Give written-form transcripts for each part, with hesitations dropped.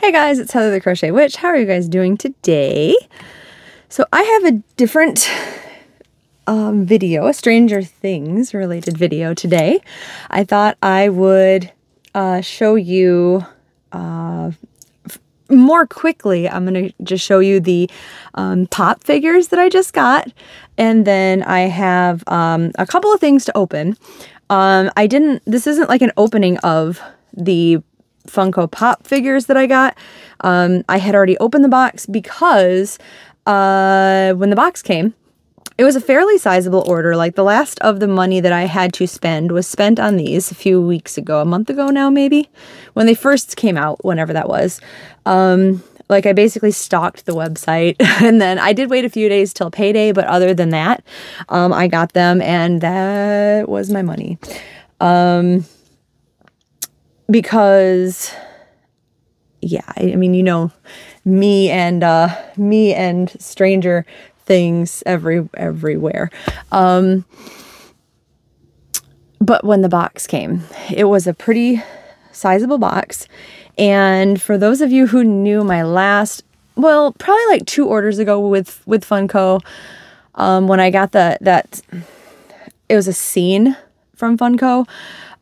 Hey guys, it's Heather the Crochet Witch. How are you guys doing today? So I have a different video, a Stranger Things related video today. I thought I would show you more quickly. I'm going to just show you the pop figures that I just got. And then I have a couple of things to open. This isn't like an opening of the Funko Pop figures that I got. I had already opened the box because when the box came, it was a fairly sizable order. Like the last of the money that I had to spend was spent on these a few weeks ago, a month ago now maybe, when they first came out, whenever that was. Like I basically stalked the website and then I did wait a few days till payday, but other than that, I got them and that was my money. Because yeah, I mean, you know, me and Stranger Things everywhere. But when the box came, it was a pretty sizable box. And for those of you who knew my last, well, probably like 2 orders ago with Funko, when I got that it was a scene from Funko.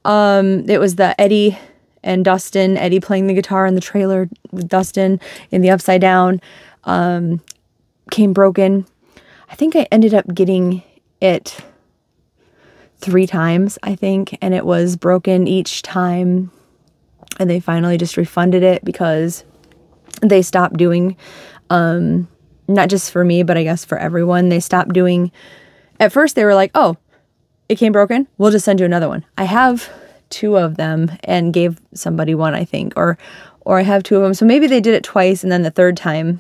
It was the Eddie and Dustin, Eddie playing the guitar in the trailer with Dustin in the upside down, came broken. I think I ended up getting it 3 times, I think, and it was broken each time. And they finally just refunded it because they stopped doing, not just for me, but I guess for everyone, they stopped doing, at first they were like, oh, it came broken, we'll just send you another one. I have 2 of them and gave somebody one, I think, or I have 2 of them. So maybe they did it twice and then the 3rd time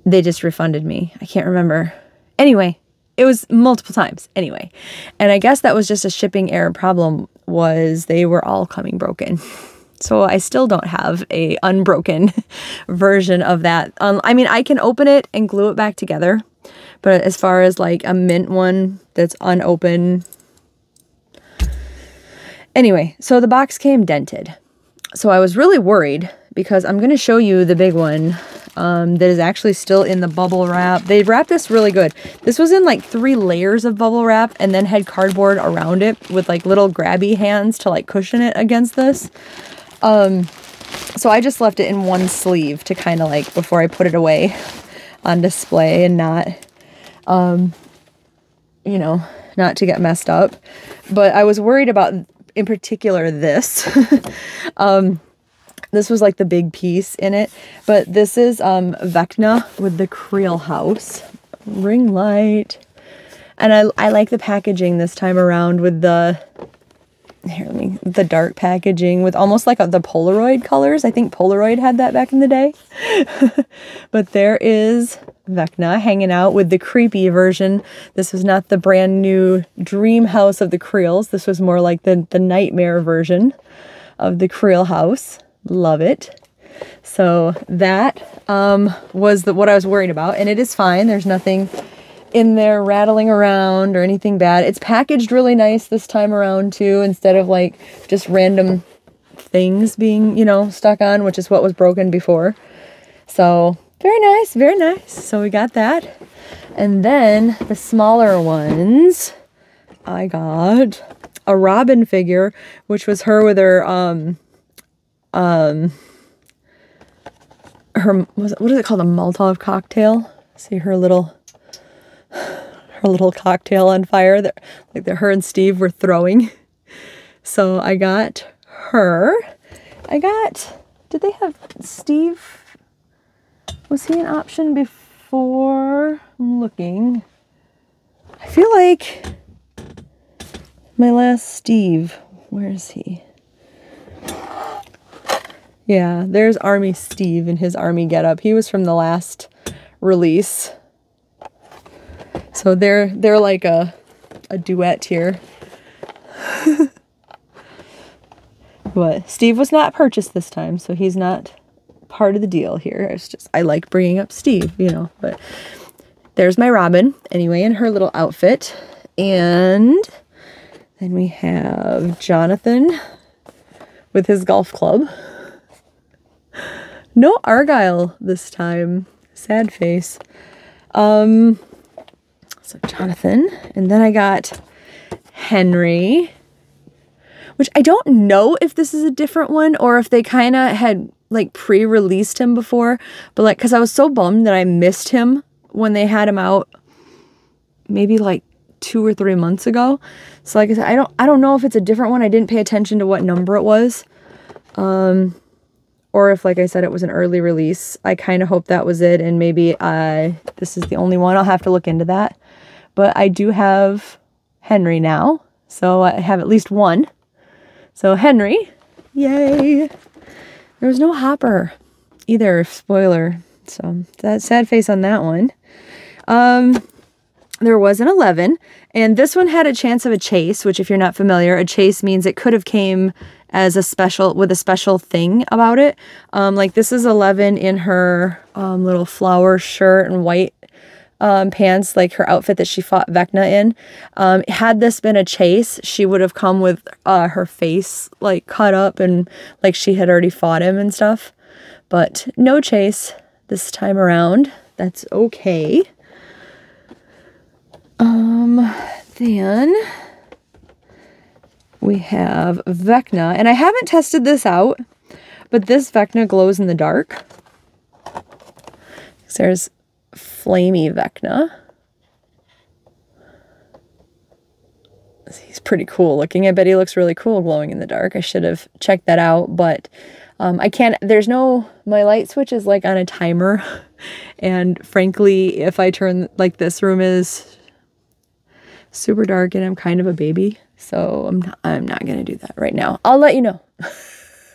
they just refunded me. I can't remember. Anyway, it was multiple times anyway. And I guess that was just a shipping error problem, was they were all coming broken. So I still don't have a unbroken version of that. I mean, I can open it and glue it back together, but as far as like a mint one that's unopened. Anyway, so the box came dented. So I was really worried because I'm going to show you the big one that is actually still in the bubble wrap. They wrapped this really good. This was in like 3 layers of bubble wrap and then had cardboard around it with like little grabby hands to like cushion it against this. So I just left it in 1 sleeve to kind of like, before I put it away on display and not, you know, not to get messed up. But I was worried about, in particular, this. This was like the big piece in it. But this is Vecna with the Creel House. Ring light. And I like the packaging this time around with the, the dark packaging with almost like the Polaroid colors. I think Polaroid had that back in the day. But there is Vecna hanging out with the creepy version. This was not the brand new dream house of the Creels. This was more like the nightmare version of the Creel House. Love it. So that was what I was worried about, and it is fine. There's nothing in there rattling around or anything bad. It's packaged really nice this time around too, instead of like just random things being, you know, stuck on, which is what was broken before. So very nice, very nice. So we got that. And then the smaller ones, I got a Robin figure, which was her with her what is it called, a Molotov cocktail? See her little cocktail on fire that like her and Steve were throwing. So I got her. Did they have Steve? Was he an option before? I'm looking. I feel like my last Steve, where is he? Yeah, there's Army Steve in his army getup. He was from the last release. So they're like a duet here. But Steve was not purchased this time, so he's not part of the deal here. It's just, I like bringing up Steve, you know. But there's my Robin, anyway, in her little outfit. And then we have Jonathan with his golf club. No Argyle this time. Sad face. So Jonathan, and then I got Henry, which I don't know if this is a different one or if they kind of had like pre-released him before, but like, cause I was so bummed that I missed him when they had him out maybe like 2 or 3 months ago. So like I said, I don't know if it's a different one. I didn't pay attention to what number it was. Or if, like I said, it was an early release. I kind of hope that was it, and maybe this is the only one. I'll have to look into that. But I do have Henry now, so I have at least one. So Henry, yay! There was no Hopper either, spoiler. So that sad face on that one. There was an 11, and this one had a chance of a chase, which if you're not familiar, a chase means it could have came as a special, with a special thing about it. Like this is 11 in her little flower shirt and white pants, like her outfit that she fought Vecna in. Had this been a chase, she would have come with her face like cut up and like she had already fought him and stuff. But no chase this time around. That's okay. Then we have Vecna, and I haven't tested this out, but this Vecna glows in the dark. There's Flamey Vecna. He's pretty cool looking. I bet he looks really cool glowing in the dark. I should have checked that out, but I can't, there's no, my light switch is like on a timer, and frankly, if I turn, like this room is super dark and I'm kind of a baby, so I'm not gonna do that right now. I'll let you know.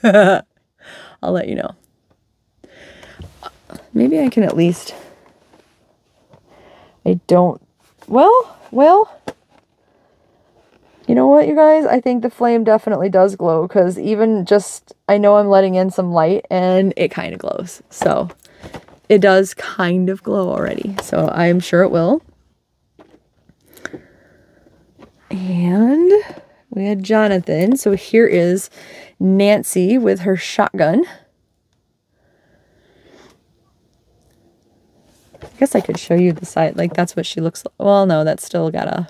I'll let you know. Maybe I can at least, well, you know what, you guys? I think the flame definitely does glow, because even just, I know I'm letting in some light and it kind of glows. So it does kind of glow already. So I'm sure it will. And we had Jonathan. So here is Nancy with her shotgun. I guess I could show you the side. Like that's what she looks like. Well, no, that's still got a,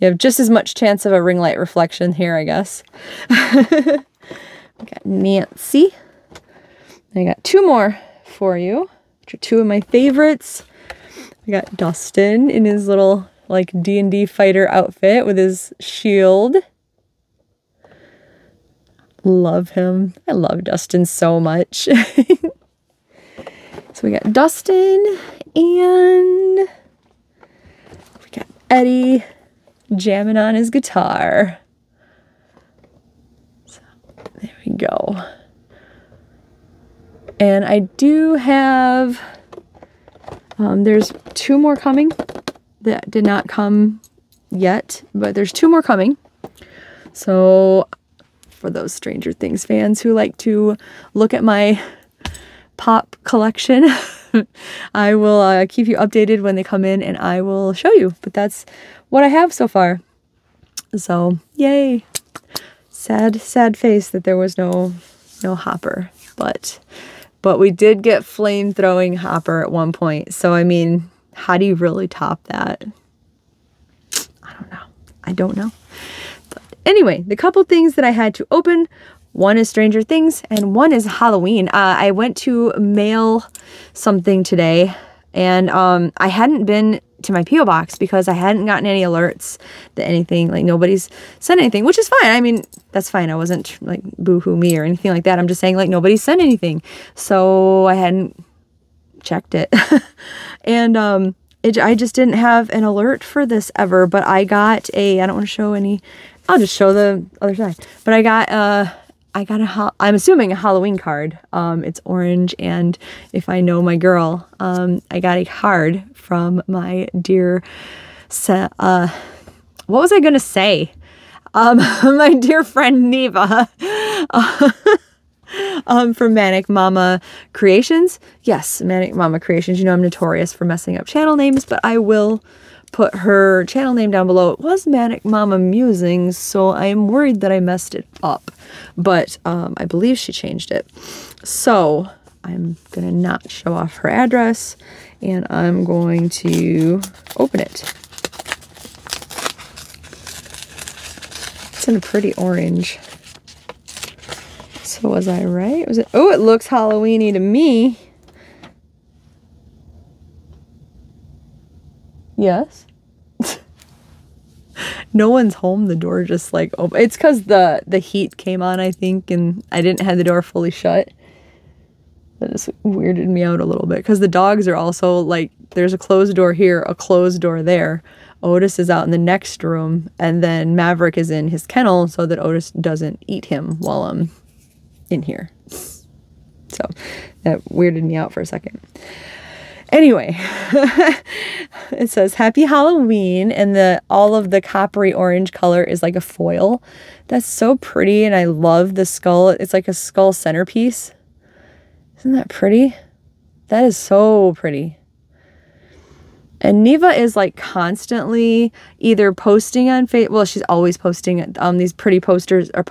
you have just as much chance of a ring light reflection here, I guess. We got Nancy. I got 2 more for you, which are 2 of my favorites. I got Dustin in his little like D&D fighter outfit with his shield. Love him. I love Dustin so much. So we got Dustin, and we got Eddie jamming on his guitar. So there we go. And I do have, there's 2 more coming that did not come yet, but there's 2 more coming. So for those Stranger Things fans who like to look at my pop collection, I will keep you updated when they come in and I will show you. But that's what I have so far. So yay. Sad face that there was no Hopper, but we did get flame throwing Hopper at one point. So I mean, how do you really top that? I don't know. But anyway, the couple things that I had to open, one is Stranger Things and one is Halloween. I went to mail something today, and I hadn't been to my P.O. box because I hadn't gotten any alerts that anything, like nobody's sent anything, which is fine. I mean, that's fine. I wasn't like boo-hoo me or anything like that. I'm just saying like nobody's sent anything. So I hadn't checked it. And I just didn't have an alert for this ever, but I got I don't want to show any, I'll just show the other side. But I got I'm assuming a Halloween card. It's orange, and if I know my girl, I got a card from my dear, what was I gonna say? My dear friend Neva, from Manic Mama Creations. Yes, Manic Mama Creations. You know I'm notorious for messing up channel names, but I will put her channel name down below. It was Manic Mama Musings, so I am worried that I messed it up, but I believe she changed it. So I'm gonna not show off her address, and I'm going to open it. It's in a pretty orange. So was I right? Was it? Oh, it looks Halloween-y to me. Yes. No one's home. The door just like open. It's because the heat came on, I think, and I didn't have the door fully shut. That just weirded me out a little bit because the dogs are also like, there's a closed door here, a closed door there. Otis is out in the next room, and then Maverick is in his kennel so that Otis doesn't eat him while I'm in here. So that weirded me out for a second. Anyway, it says Happy Halloween, and all of the coppery orange color is like a foil. That's so pretty, and I love the skull. It's like a skull centerpiece. Isn't that pretty? That is so pretty. And Neva is like constantly either posting on well, she's always posting these pretty pictures on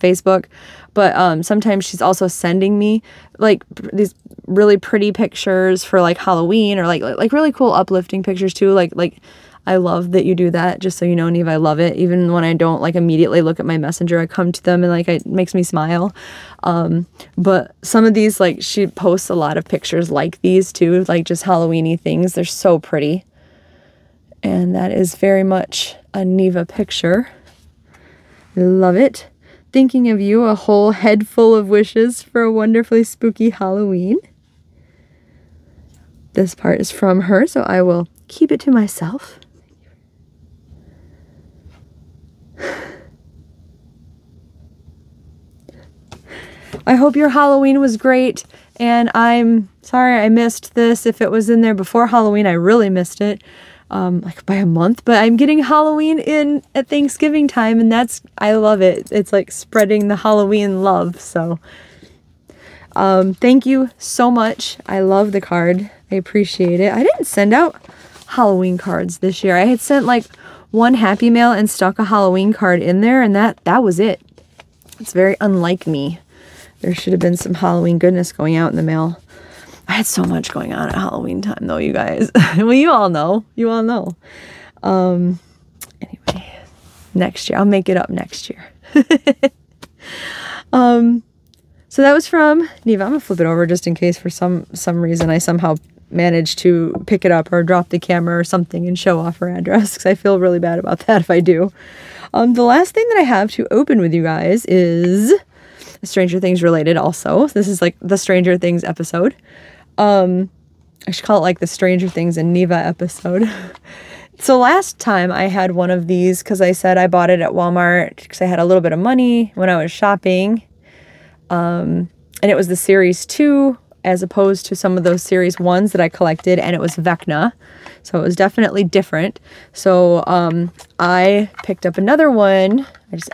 Facebook, but sometimes she's also sending me like these really pretty pictures for like Halloween, or like really cool uplifting pictures too. Like I love that you do that. Just so you know, Neva, I love it. Even when I don't like immediately look at my messenger, I come to them and like it makes me smile. But some of these, like, she posts a lot of pictures like these too, like just Halloween-y things. They're so pretty. And that is very much a Neva picture. Love it. Thinking of you, a whole head full of wishes for a wonderfully spooky Halloween. This part is from her, so I will keep it to myself. I hope your Halloween was great, and I'm sorry I missed this. If it was in there before Halloween, I really missed it, like by a month, but I'm getting Halloween in at Thanksgiving time, and I love it. It's like spreading the Halloween love, so thank you so much. I love the card. I appreciate it. I didn't send out Halloween cards this year. I had sent like one Happy Mail and stuck a Halloween card in there, and that was it. It's very unlike me. There should have been some Halloween goodness going out in the mail. I had so much going on at Halloween time though, you guys. Well, you all know. You all know. Anyway, next year. I'll make it up next year. So that was from Neva. I'm gonna flip it over just in case for some reason I somehow managed to pick it up or drop the camera or something and show off her address, because I feel really bad about that if I do. The last thing that I have to open with you guys is Stranger Things related also. This is like the Stranger Things episode. I should call it like the Stranger Things and Neva episode. So last time I had one of these because I said I bought it at Walmart because I had a little bit of money when I was shopping. And it was the series 2 as opposed to some of those series 1s that I collected, and it was Vecna. So it was definitely different. So I picked up another one.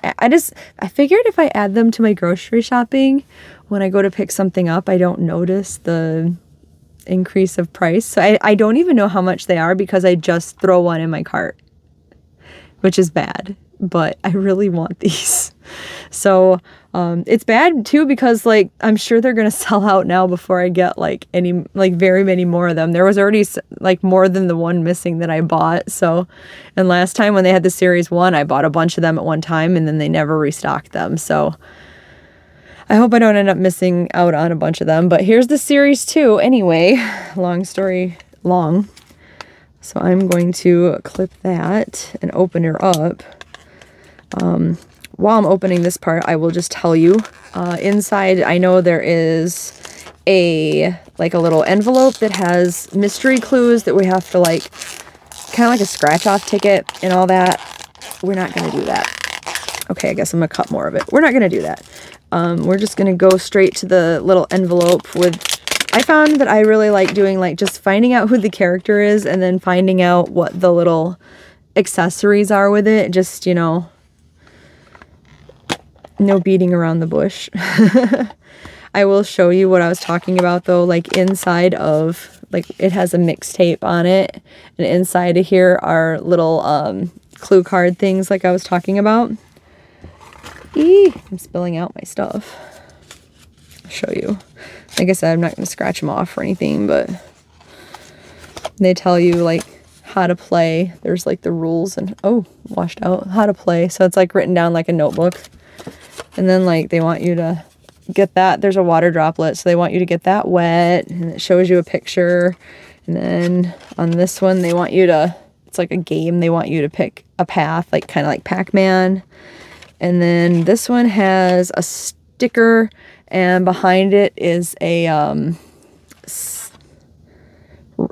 I figured if I add them to my grocery shopping, when I go to pick something up, I don't notice the increase of price. So I don't even know how much they are because I just throw one in my cart, which is bad, but I really want these. So it's bad too because like I'm sure they're gonna sell out now before I get like very many more of them. There was already like more than the one missing that I bought. So, and last time when they had the series 1, I bought a bunch of them at one time and then they never restocked them. So I hope I don't end up missing out on a bunch of them. But here's the series 2 anyway. Long story long. So I'm going to clip that and open her up. While I'm opening this part, I will just tell you, inside I know there is a little envelope that has mystery clues that we have to like, kind of like a scratch off ticket and all that. We're not going to do that. Okay, I guess I'm going to cut more of it. We're not going to do that. We're just going to go straight to the little envelope with, I found that I really like doing like just finding out who the character is and then finding out what the little accessories are with it. Just, you know, no beating around the bush. I will show you what I was talking about though, like inside of, like it has a mixtape on it, and inside of here are little clue card things like I was talking about. I'm spilling out my stuff. I'll show you. Like I said, I'm not going to scratch them off or anything, but they tell you like how to play. There's like the rules and, oh, washed out, how to play. So it's like written down like a notebook. And then like they want you to get that. There's a water droplet. So they want you to get that wet, and it shows you a picture. And then on this one, they want you to, it's like a game. They want you to pick a path, like kind of like Pac-Man. And then this one has a sticker, and behind it is a,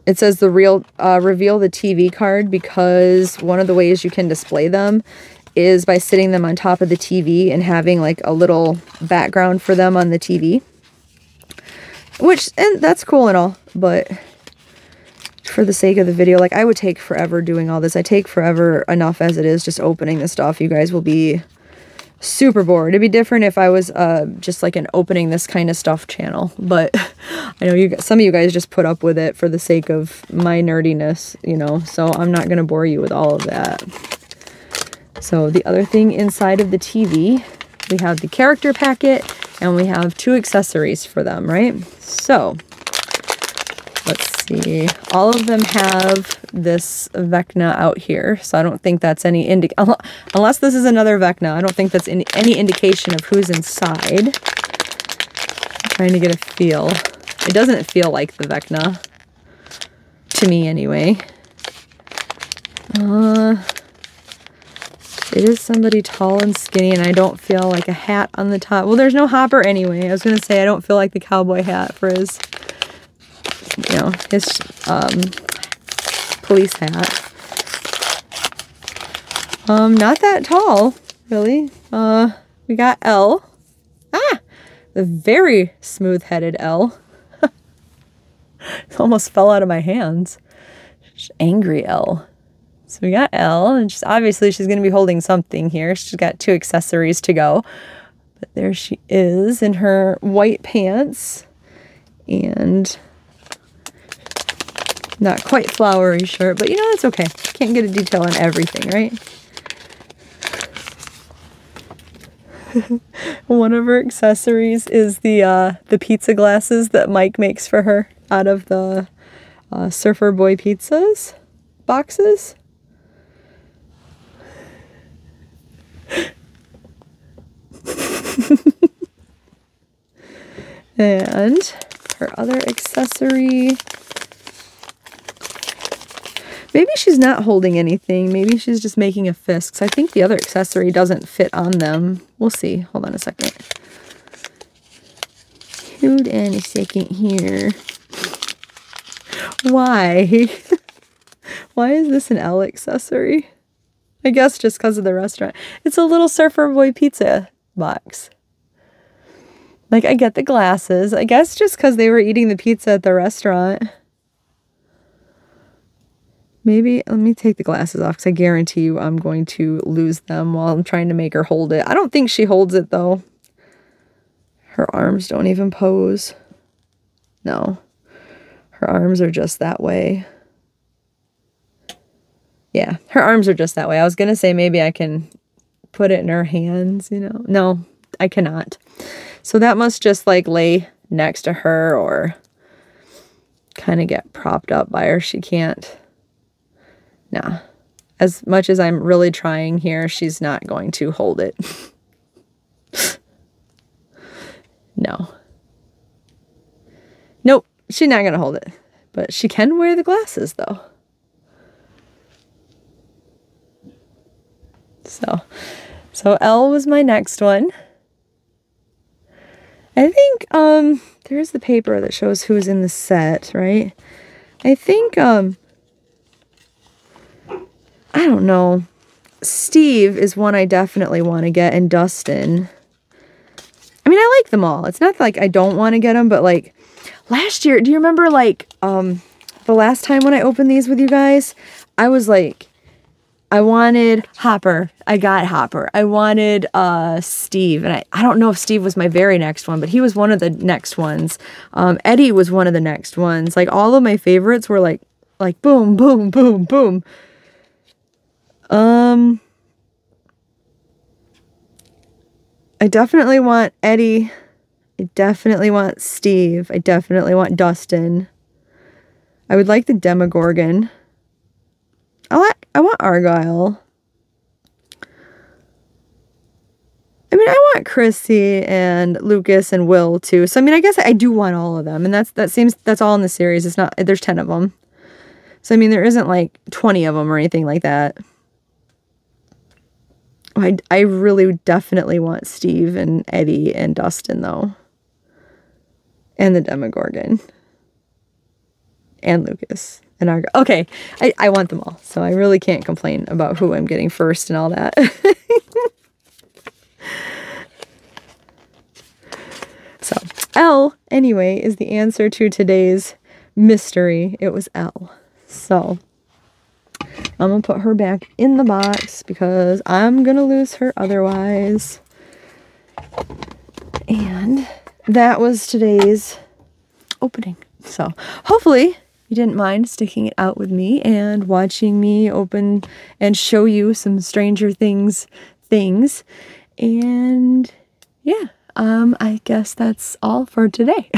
it says the reveal the TV card, because one of the ways you can display them is by sitting them on top of the TV and having like a little background for them on the TV. And that's cool and all, but for the sake of the video, like I would take forever doing all this. I take forever enough as it is just opening this stuff. You guys will be super bored. It'd be different if I was just like an opening this kind of stuff channel, but I know some of you guys just put up with it for the sake of my nerdiness, you know, so I'm not going to bore you with all of that. So the other thing inside of the TV, we have the character packet, and we have 2 accessories for them, right? So let's see. All of them have this Vecna out here, so I don't think that's any unless this is another Vecna. I don't think that's any indication of who's inside. I'm trying to get a feel. It doesn't feel like the Vecna to me, anyway. It is somebody tall and skinny, and I don't feel like a hat on the top. Well, there's no hopper anyway. I was gonna say I don't feel like the cowboy hat for his, you know, his police hat. Not that tall, really. We got Elle. The very smooth-headed Elle. It almost fell out of my hands. Angry Elle. So we got Elle, and obviously she's going to be holding something here. She's got 2 accessories to go. But there she is in her white pants. And not quite flowery shirt, but you know, that's okay. Can't get a detail on everything, right? One of her accessories is the pizza glasses that Mike makes for her out of the Surfer Boy pizzas boxes. And her other accessory, maybe she's not holding anything. Maybe she's just making a fist, 'cause I think the other accessory doesn't fit on them. We'll see. Hold on a second. Hold on a second here. Why? Why is this an Elle accessory? I guess just because of the restaurant. It's a little Surfer Boy pizza box. Like, I get the glasses. I guess just because they were eating the pizza at the restaurant. Maybe, let me take the glasses off, because I guarantee you I'm going to lose them while I'm trying to make her hold it. I don't think she holds it, though. Her arms don't even pose. No. Her arms are just that way. Yeah, her arms are just that way. I was going to say maybe I can put it in her hands, you know. No, I cannot. So that must just like lay next to her or kind of get propped up by her. She can't. Nah. As much as I'm really trying here, she's not going to hold it. No. Nope, she's not going to hold it. But she can wear the glasses, though. So Elle was my next one. I think, there's the paper that shows who's in the set, right? I think, I don't know. Steve is one I definitely want to get, and Dustin. I mean, I like them all. It's not like I don't want to get them, but like last year, do you remember like the last time when I opened these with you guys? I was like, I wanted Hopper. I got Hopper. I wanted Steve. And I don't know if Steve was my very next one, but he was one of the next ones. Eddie was one of the next ones. Like all of my favorites were like boom, boom, boom, boom. I definitely want Eddie I definitely want Steve. I definitely want Dustin. I would like the Demogorgon. I want Argyle. I mean, I want Chrissy and Lucas and Will too. So I mean, I guess I do want all of them, and that's all in the series. It's not, there's 10 of them. So I mean, there isn't like 20 of them or anything like that. I really definitely want Steve and Eddie and Dustin though, and the Demogorgon, and Lucas. And Argo. Okay, I want them all, so I really can't complain about who I'm getting first and all that. So, L, anyway, is the answer to today's mystery. It was L. So, I'm going to put her back in the box because I'm going to lose her otherwise. And that was today's opening. So, hopefully you didn't mind sticking it out with me and watching me open and show you some Stranger Things. And yeah, I guess that's all for today.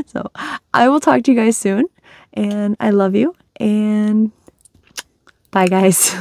So I will talk to you guys soon, and I love you, and bye guys.